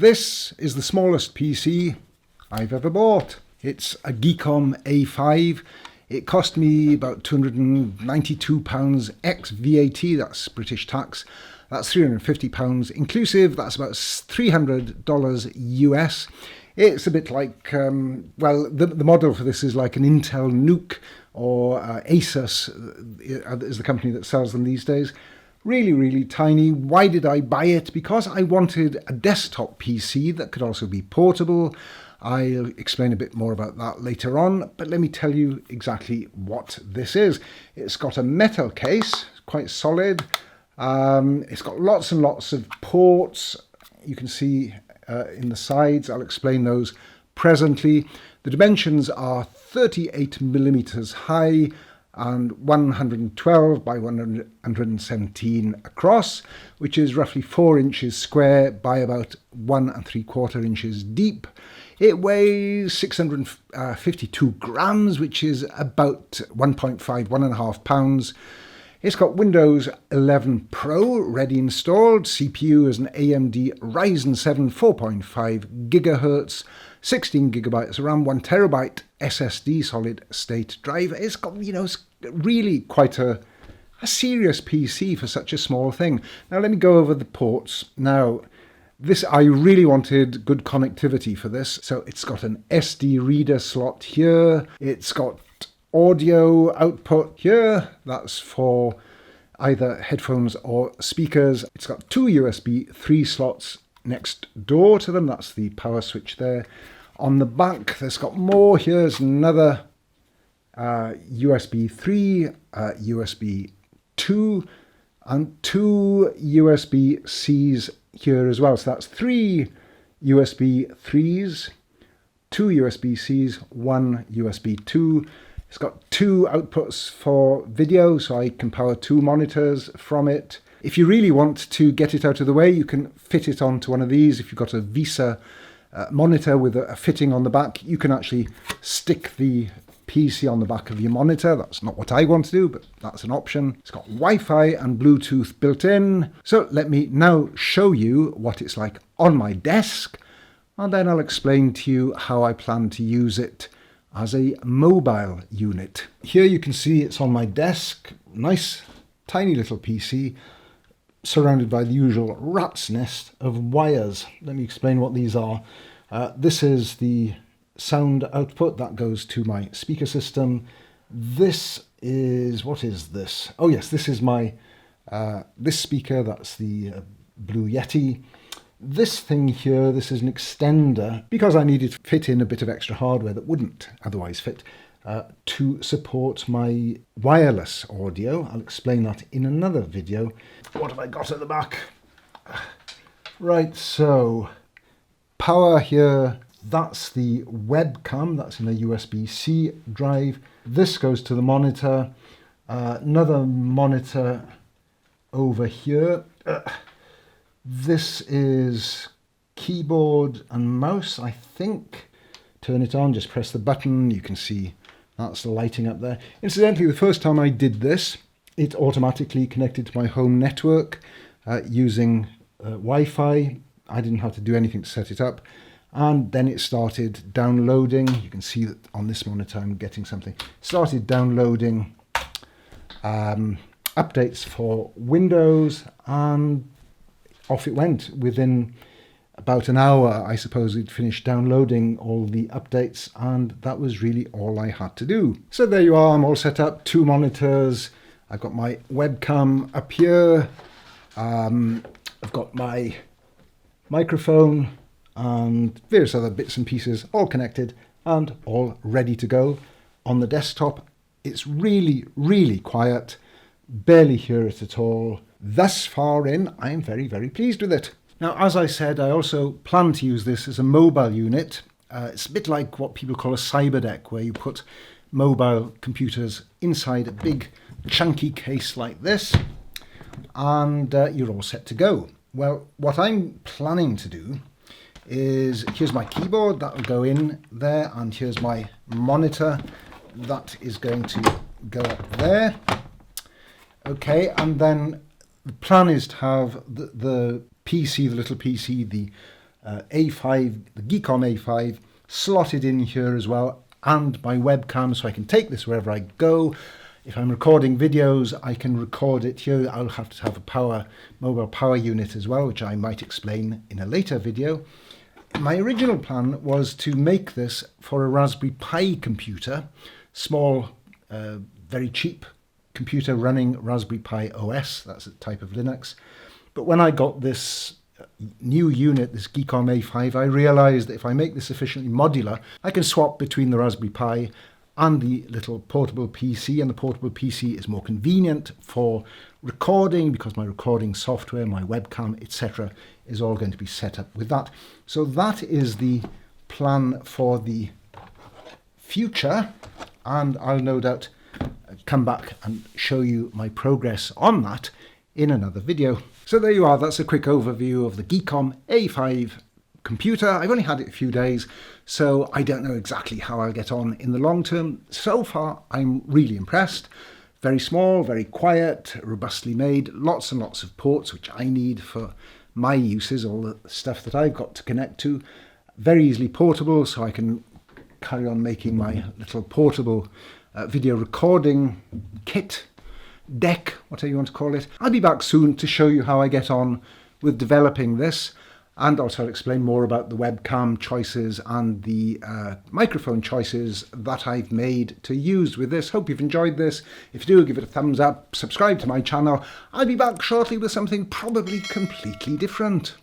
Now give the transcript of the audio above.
This is the smallest PC I've ever bought. It's a Geekom A5. It cost me about £292 ex VAT, that's British tax. That's £350 inclusive, that's about $300 US. It's a bit like, the model for this is like an Intel Nuke, or Asus is the company that sells them these days. Really, really tiny. Why did I buy it? Because I wanted a desktop PC that could also be portable. I'll explain a bit more about that later on, but let me tell you exactly what this is. It's got a metal case, quite solid. It's got lots and lots of ports. You can see in the sides. I'll explain those presently. The dimensions are 38 millimeters high and 112 by 117 across, which is roughly 4 inches square by about 1 3/4 inches deep. It weighs 652 grams, which is about 1.5 pounds. It's got Windows 11 Pro ready installed. CPU is an AMD Ryzen 7 4.5 gigahertz, 16 gigabytes of RAM, 1 terabyte SSD solid state drive. It's got, it's really quite a serious PC for such a small thing. Now let me go over the ports. Now, I really wanted good connectivity for this. So it's got an SD reader slot here. It's got audio output here. That's for either headphones or speakers. It's got 2 USB 3 slots next door to them. That's the power switch there. On the back, there's got more. Here's another USB 3, USB 2, and 2 USB-Cs here as well. So that's 3 USB 3s, 2 USB-Cs, 1 USB 2. It's got 2 outputs for video, so I can power 2 monitors from it. If you really want to get it out of the way, you can fit it onto one of these. If you've got a VESA monitor with a fitting on the back, you can actually stick the PC on the back of your monitor. That's not what I want to do, but that's an option. It's got Wi-Fi and Bluetooth built in. So let me now show you what it's like on my desk, and then I'll explain to you how I plan to use it as a mobile unit. Here you can see it's on my desk. Nice, tiny little PC, surrounded by the usual rat's nest of wires. Let me explain what these are. This is the sound output that goes to my speaker system. This is, what is this? Oh yes, this is my, this speaker, that's the Blue Yeti. This thing here, this is an extender, because I needed to fit in a bit of extra hardware that wouldn't otherwise fit, to support my wireless audio. I'll explain that in another video. What have I got at the back? Right, so power here, that's the webcam, that's in a USB-C drive. This goes to the monitor, another monitor over here. This is keyboard and mouse, I think. Turn it on, just press the button, you can see that's lighting up there. Incidentally, the first time I did this, it automatically connected to my home network using Wi-Fi. I didn't have to do anything to set it up. And then it started downloading. You can see that on this monitor I'm getting something. Started downloading updates for Windows, and off it went. Within about an hour, I suppose, it finished downloading all the updates, and that was really all I had to do. So there you are, I'm all set up, 2 monitors. I've got my webcam up here. I've got my microphone and various other bits and pieces all connected and all ready to go. On the desktop, it's really, really quiet. Barely hear it at all. Thus far in, I'm very, very pleased with it. Now, as I said, I also plan to use this as a mobile unit. It's a bit like what people call a cyberdeck, where you put mobile computers inside a big chunky case like this, and you're all set to go. Well, what I'm planning to do is, here's my keyboard, that will go in there, and here's my monitor, that is going to go up there. Okay, and then the plan is to have the PC, the little PC, the A5, the Geekom A5, slotted in here as well, and my webcam, so I can take this wherever I go. If I'm recording videos, I can record it here. I'll have to have a mobile power unit as well, which I might explain in a later video. My original plan was to make this for a Raspberry Pi computer, small, very cheap computer running Raspberry Pi OS, that's a type of Linux. But when I got this new unit, this Geekom A5, I realized that if I make this sufficiently modular, I can swap between the Raspberry Pi and the little portable PC, and the portable PC is more convenient for recording because my recording software, my webcam, etc. is all going to be set up with that. So that is the plan for the future, and I'll no doubt come back and show you my progress on that in another video. So there you are, that's a quick overview of the Geekom A5 computer. I've only had it a few days, so I don't know exactly how I'll get on in the long term. So far, I'm really impressed. Very small, very quiet, robustly made, lots and lots of ports, which I need for my uses, all the stuff that I've got to connect to. Very easily portable, so I can carry on making my little portable video recording kit, deck, whatever you want to call it. I'll be back soon to show you how I get on with developing this, and also I'll explain more about the webcam choices and the microphone choices that I've made to use with this. Hope you've enjoyed this. If you do, give it a thumbs up, subscribe to my channel. I'll be back shortly with something probably completely different.